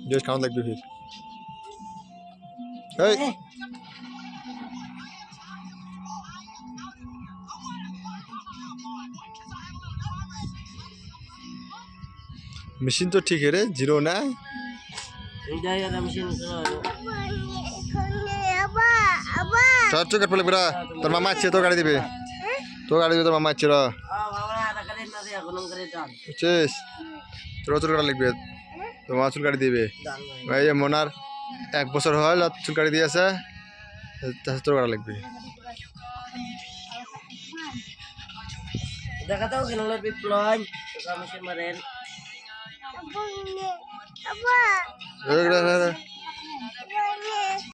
Juice খাওয়া লাগবে ফির এই মেশিন তো ঠিক है रे जीरो ना চল চল কাট পড়ে বড়া তোর মামা আছে তো গাড়ি দিবে তো গাড়ি দিবে তোর মামা আছে রা বুঝছিস তোর চুল কাটা লাগবে তোর মামা চুল কাটি দিবে ভাই মনার 1 বছর হল চুল কাটি দিয়েছে তোর কাটা লাগবে দেখা তাও কেন বিপ্লব কমিশন মারেন Apa?